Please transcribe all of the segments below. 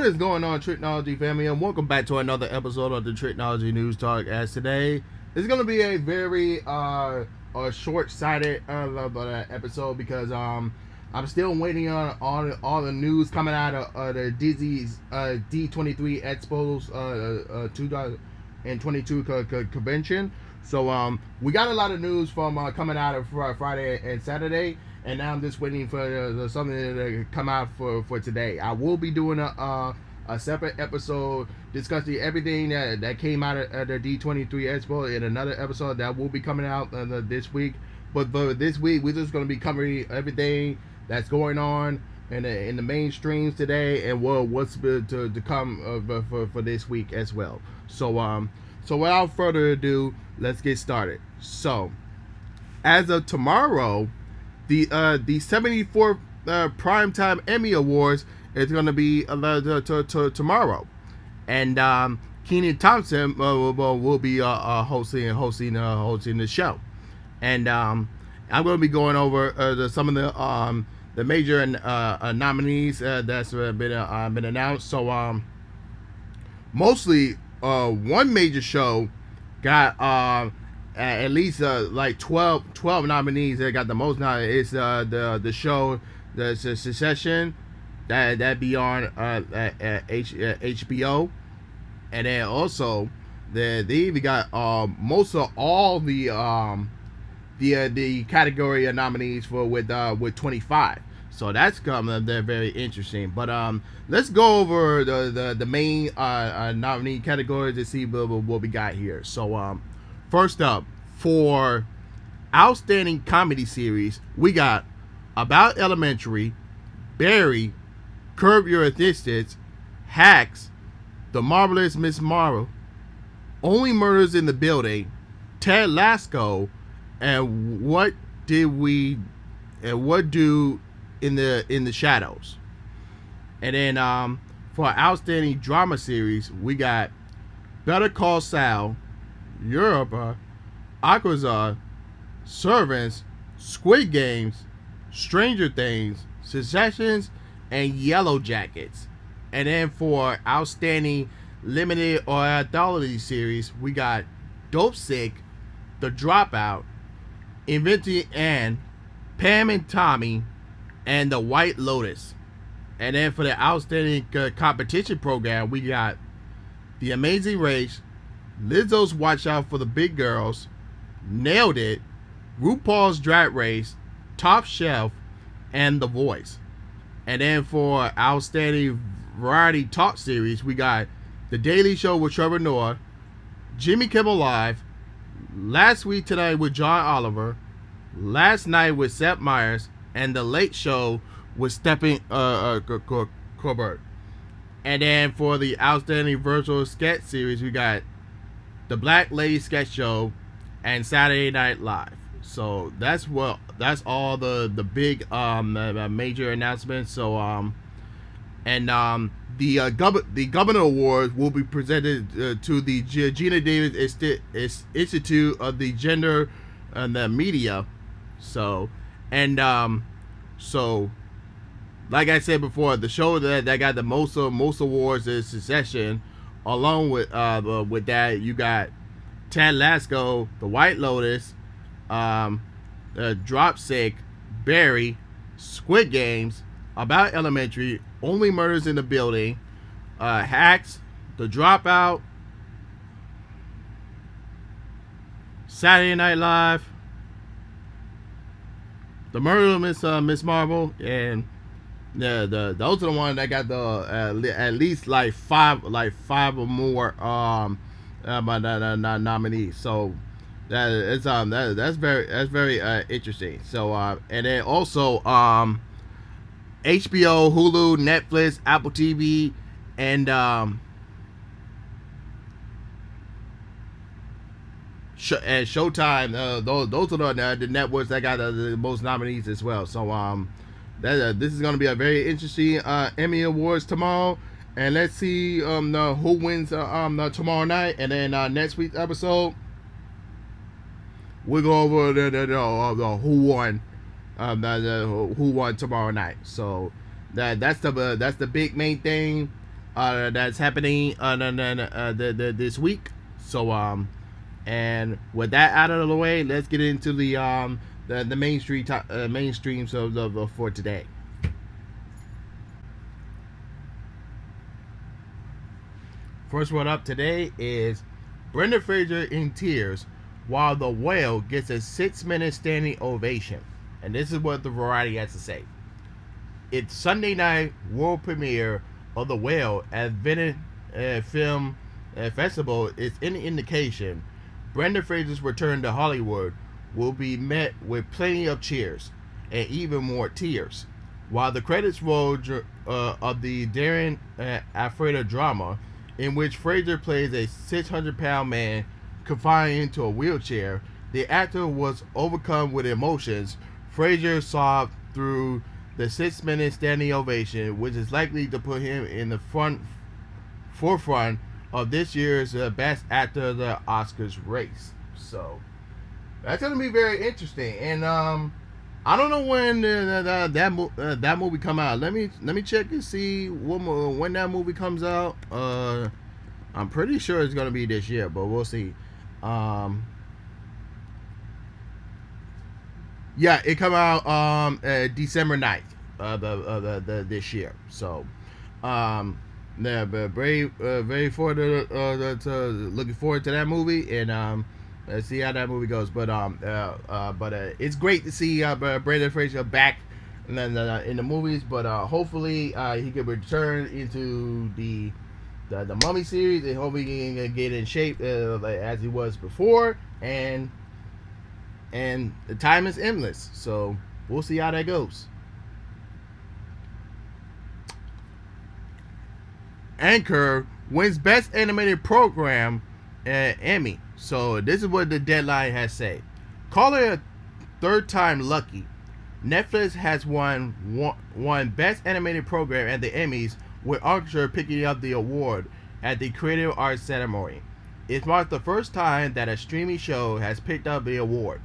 What is going on, Tricology family, and welcome back to another episode of the Tricology News Talk. As today is going to be a very short-sighted episode because I'm still waiting on all the news coming out of the Disney's D23 Expos 2022 convention. So we got a lot of news from coming out of Friday and Saturday, and now I'm just waiting for something to come out for today. I will be doing a separate episode discussing everything that came out of the D23 Expo in another episode that will be coming out this week. But for this week, we're just going to be covering everything that's going on in the mainstreams today, and what's to come for this week as well. So without further ado, let's get started. So, as of tomorrow, the 74th Primetime Emmy Awards is going to be tomorrow, and Kenan Thompson will be hosting the show, and I'm going to be going over some of the major nominees that's been announced. So mostly one major show got at least like 12 nominees that got the most nominated. It's the show, the Succession, that be on HBO, and then also they even got most of all the category of nominees with 25. So that's coming. They're very interesting. But let's go over the main nominee categories to see what we got here. So first up, for outstanding comedy series, we got About Elementary, Barry, Curb Your Enthusiasm, Hacks, The Marvelous Miss Marvel, Only Murders in the Building, Ted Lasso, and What Do in the Shadows. And then for outstanding drama series, we got Better Call Saul, Europa, Aquazar, Servants, Squid Games, Stranger Things, Successions, and Yellow Jackets. And then for outstanding limited or anthology series, we got Dope Sick, The Dropout, Inventing Anne, Pam and Tommy, and The White Lotus. And then for the outstanding competition program, we got The Amazing Race, Lizzo's Watch Out for the Big Girls, Nailed It, RuPaul's Drag Race, Top Shelf, and The Voice. And then for outstanding variety talk series, we got The Daily Show with Trevor Noah, Jimmy Kimmel Live, Last Week Tonight with John Oliver, Last Night with Seth Meyers, and The Late Show with Stephen Colbert. And then for the outstanding virtual sketch series, we got The Black Lady Sketch Show and Saturday Night Live. So that's all the big major announcements. So the Governor Award will be presented to the Gina Davis Institute of the Gender and the Media. So like I said before, the show that got the most awards is Succession. Along with that, you got Ted Lasso, The White Lotus, Drop Sick, Barry, Squid Games, About Elementary, Only Murders in the Building, Hacks, The Dropout, Saturday Night Live, The Murder of Miss Marvel, and those are the ones that got the at least like five or more nominees. So that's very interesting. So and then also HBO, Hulu, Netflix, Apple TV, and Showtime. Those are the networks that got the most nominees as well. So this is going to be a very interesting Emmy Awards tomorrow, and let's see who wins tomorrow night, and then next week's episode we'll go over the who won who won tomorrow night. So that's the big main thing that's happening this week. So and with that out of the way, let's get into the mainstreams of for today. First one up today is Brenda Fraser in tears while the whale gets a 6-minute standing ovation. And this is what the Variety has to say. Its Sunday night world premiere of The Whale at Venice Film Festival is an indication Brenda Fraser's return to Hollywood will be met with plenty of cheers and even more tears. While the credits roll of the Darren Alfredo drama, in which Fraser plays a 600-pound man confined into a wheelchair, the actor was overcome with emotions. Fraser sobbed through the 6-minute standing ovation, which is likely to put him in the forefront of this year's Best Actor of the Oscars race. So that's going to be very interesting. And I don't know when that movie come out. Let me check and see when that movie comes out. I'm pretty sure it's gonna be this year, but we'll see. Yeah, it come out December 9th this year. So yeah, but very forward to looking forward to that movie, and let's see how that movie goes. But it's great to see Brendan Fraser back in the movies. But hopefully he can return into the Mummy series, and hopefully he can get in shape as he was before. And the time is endless, so we'll see how that goes. Anchor wins Best Animated Program Emmy. So this is what the deadline has said. Call it a third time lucky. Netflix has won Best Animated Program at the Emmys, with Anchor picking up the award at the Creative Arts ceremony. It marks the first time that a streaming show has picked up the award.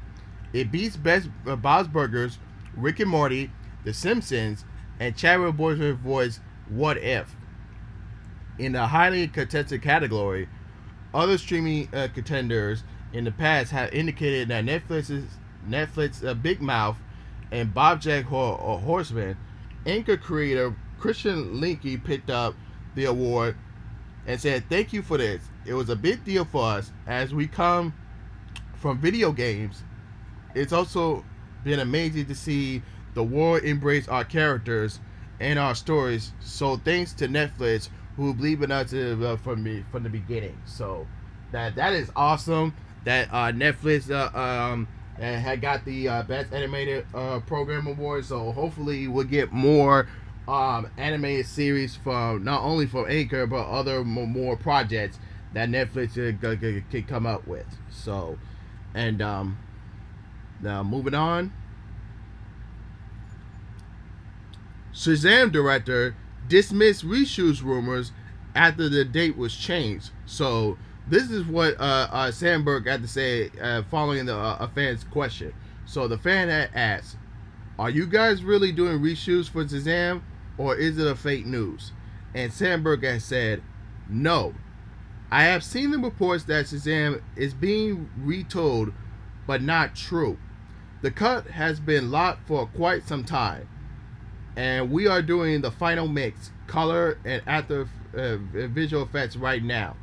It beats Best Bob's Burgers, Rick and Morty, The Simpsons, and Chadwick Boseman's voice What If. In the highly contested category, other streaming contenders in the past have indicated that Netflix Big Mouth and BoJack Horseman. Anchor creator Christian Linky picked up the award and said, "Thank you for this. It was a big deal for us as we come from video games. It's also been amazing to see the world embrace our characters and our stories. So thanks to Netflix, who believe in us from the beginning." So that is awesome that Netflix had got the Best Animated Program Award. So hopefully we'll get more animated series from not only from Anchor but other more projects that Netflix could come up with. So, and now moving on. Shazam director dismissed reshoots rumors after the date was changed. So this is what Sandberg had to say following a fan's question. So the fan had asked, "Are you guys really doing reshoots for Shazam, or is it a fake news?" And Sandberg has said, "No. I have seen the reports that Shazam is being retold, but not true. The cut has been locked for quite some time, and we are doing the final mix, color, and after visual effects right now.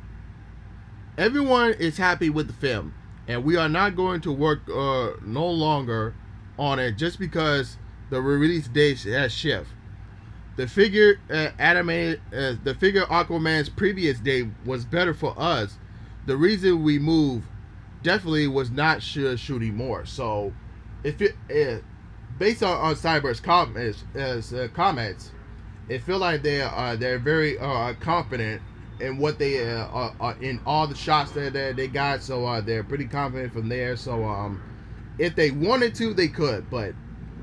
Everyone is happy with the film, and we are not going to work no longer on it just because the release date has shifted. The figure Aquaman's previous date was better for us. The reason we moved definitely was not shooting more." So, if it based on Cyber's comments, it feel like they're very confident in what they are in all the shots that they got. So they're pretty confident from there. So if they wanted to, they could. But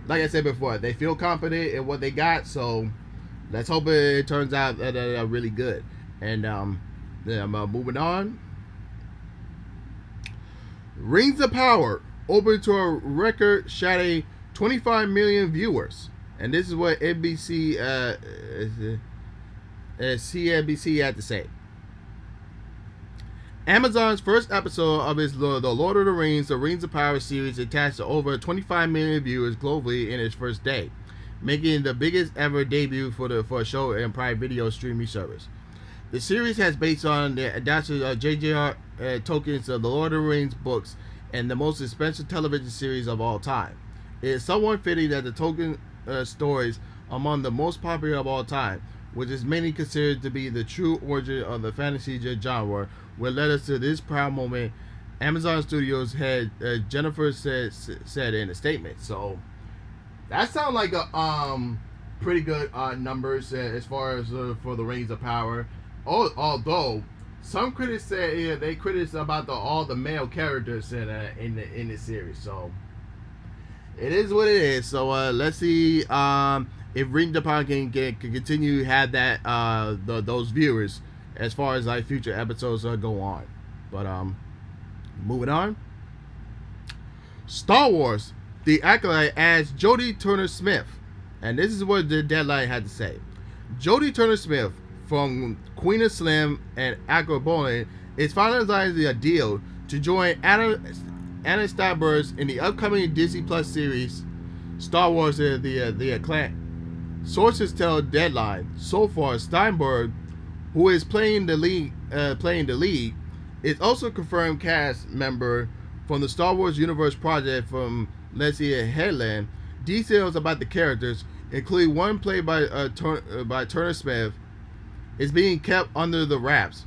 like I said before, they feel confident in what they got. So let's hope it turns out that they're really good. And then moving on. Rings of Power open to a record-shattering 25 million viewers. And this is what NBC CNBC had to say. Amazon's first episode of its The Lord of the Rings, The Rings of Power series attached to over 25 million viewers globally in its first day, making it the biggest ever debut for a show in Prime Video streaming service. The series has based on the adaptation of J.J.R. Tolkien's The Lord of the Rings books and the most expensive television series of all time. It is somewhat fitting that the Tolkien stories are among the most popular of all time, which is many considered to be the true origin of the fantasy genre, what led us to this proud moment, Amazon Studios head Jennifer said in a statement. So that sounds like a pretty good numbers as far as for the Rings of Power. Although some critics say they critics about all the male characters in the series. So it is what it is. So let's see if Rings of Power can continue to have that those viewers as far as like future episodes go on. But moving on. Star Wars: The Acolyte adds Jodie Turner-Smith, and this is what the Deadline had to say. Jodie Turner-Smith from Queen of Slim and Acolyte is finalizing a deal to join Anna Steinberg in the upcoming Disney Plus series Star Wars: The Acolyte. Sources tell Deadline so far Steinberg, who is playing the lead, is also a confirmed cast member from the Star Wars Universe project from Leslie Headland. Details about the characters, including one played by Turner-Smith, is being kept under the wraps.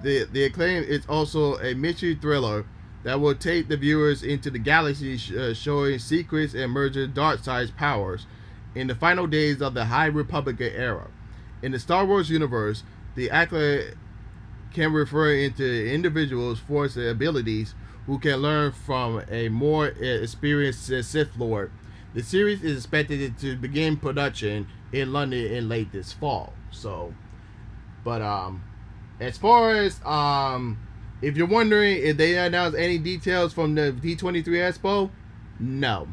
The Acclaim is also a mystery thriller that will take the viewers into the galaxy, showing secrets and merging dark-side powers in the final days of the High Republic era. In the Star Wars universe, the Acolyte can refer into individuals' force abilities who can learn from a more experienced Sith Lord. The series is expected to begin production in London in late this fall. So, but as far as if you're wondering if they announced any details from the D23 Expo, no.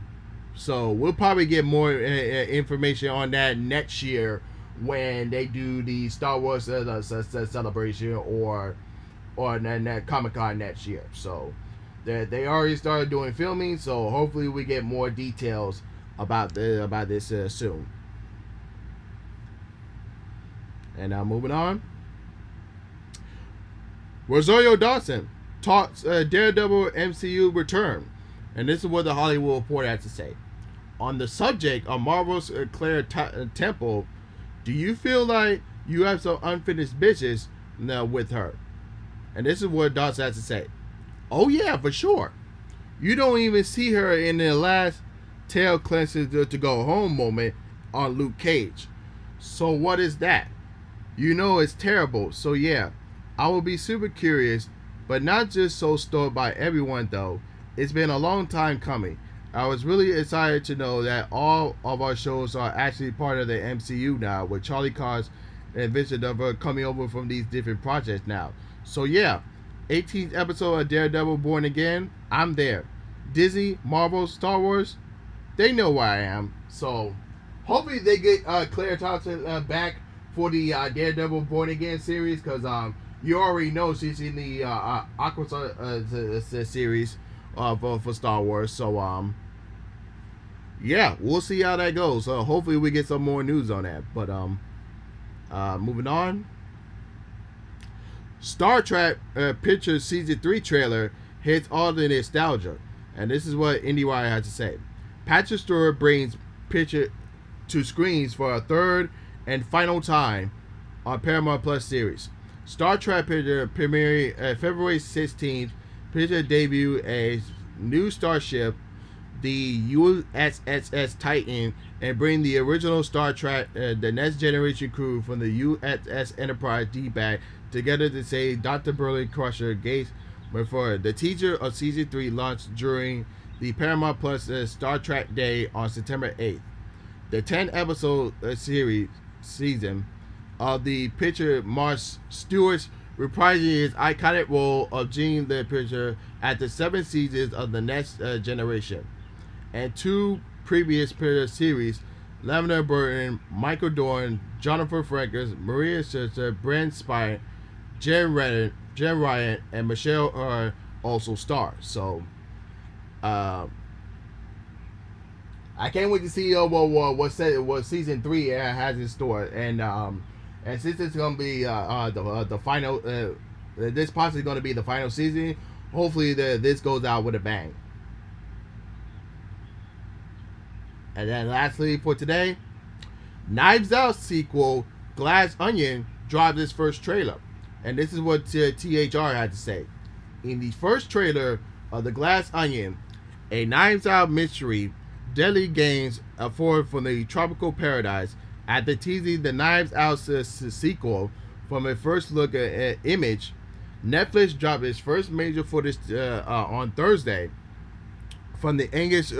So we'll probably get more information on that next year when they do the Star Wars celebration or that Comic-Con next year. So they already started doing filming, so hopefully we get more details about this soon. And now moving on. Rosario Dawson talks Daredevil MCU return. And this is what the Hollywood Reporter had to say. On the subject of Marvel's Claire Temple, do you feel like you have some unfinished business now with her? And this is what Dawson has to say. Oh yeah, for sure. You don't even see her in the last tail cleanses to go home moment on Luke Cage. So what is that? You know it's terrible. So yeah, I will be super curious, but not just so stoked by everyone though. It's been a long time coming. I was really excited to know that all of our shows are actually part of the MCU now, with Charlie Cox and Vincent D'Onofrio coming over from these different projects now. So yeah, 18th episode of Daredevil Born Again, I'm there. Disney, Marvel, Star Wars, they know where I am. So hopefully they get Claire Thompson back for the Daredevil Born Again series, because you already know she's in the Aqua series for Star Wars. So yeah, we'll see how that goes. Hopefully we get some more news on that. But moving on. Star Trek Pictures Season 3 trailer hits all the nostalgia. And this is what IndieWire had to say. Patrick Stewart brings Picture to screens for a third and final time on Paramount Plus series. Star Trek Picture premiering February 16th. Picture debut a new starship, the USS Titan, and bring the original Star Trek, the Next Generation crew from the USS Enterprise D back together to save Dr. Berlin Crusher Gates before the teaser of Season 3 launched during the Paramount Plus Star Trek Day on September 8th. The 10-episode season of the picture marks Stewart reprising his iconic role of Gene the Picture at the 7 seasons of the Next Generation, and 2 previous series Lavender Burton, Michael Dorn, Jonathan Frakes, Maria Scherzer, Brent Spine, Jen Ryan, and Michelle also stars. So, uh, I can't wait to see what season 3 has in store, and since it's gonna be the final, this possibly gonna be the final season. Hopefully, this goes out with a bang. And then lastly for today, Knives Out sequel Glass Onion dropped its first trailer, and this is what THR had to say. In the first trailer of the Glass Onion, a Knives Out mystery, deadly gains afford from the tropical paradise. After teasing the Knives Out sequel from a first look at image, Netflix dropped its first major footage on Thursday from the Angus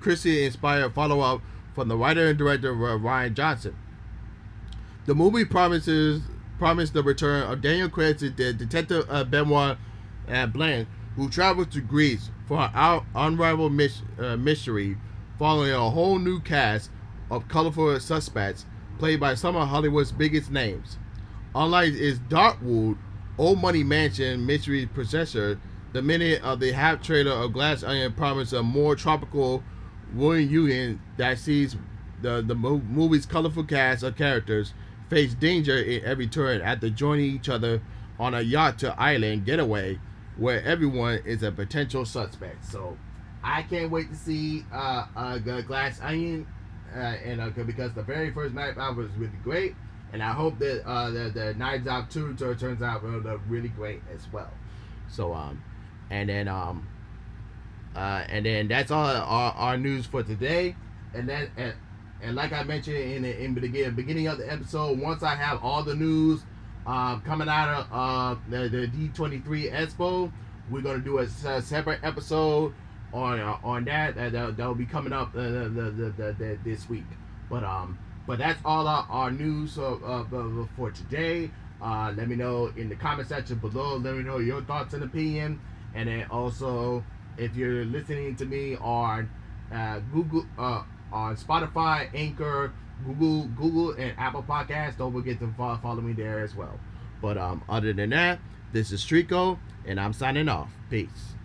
Christie-inspired follow-up from the writer and director Ryan Johnson. The movie promised the return of Daniel Craig's detective Benoit Blanc, who travels to Greece for an unrivaled mystery, following a whole new cast of colorful suspects played by some of Hollywood's biggest names. Unlike its Darkwood, Old Money Mansion mystery processor, the minute of the half trailer of Glass Onion promised a more tropical William Ewan that sees the movie's colorful cast of characters face danger in every turn after joining each other on a yacht to island getaway where everyone is a potential suspect. So I can't wait to see Glass Onion, because the very first Knives Out was really great, and I hope that the Knives Out 2 turns out really great as well. So and then that's all our news for today. And then and like I mentioned in the beginning of the episode, once I have all the news coming out of the D23 Expo, we're gonna do a separate episode on that that'll be coming up this week. But that's all our news for today. Let me know in the comment section below. Let me know your thoughts and opinion. And then also, if you're listening to me on Google, on Spotify, Anchor, Google, and Apple Podcasts, don't forget to follow me there as well. But other than that, this is Trico, and I'm signing off. Peace.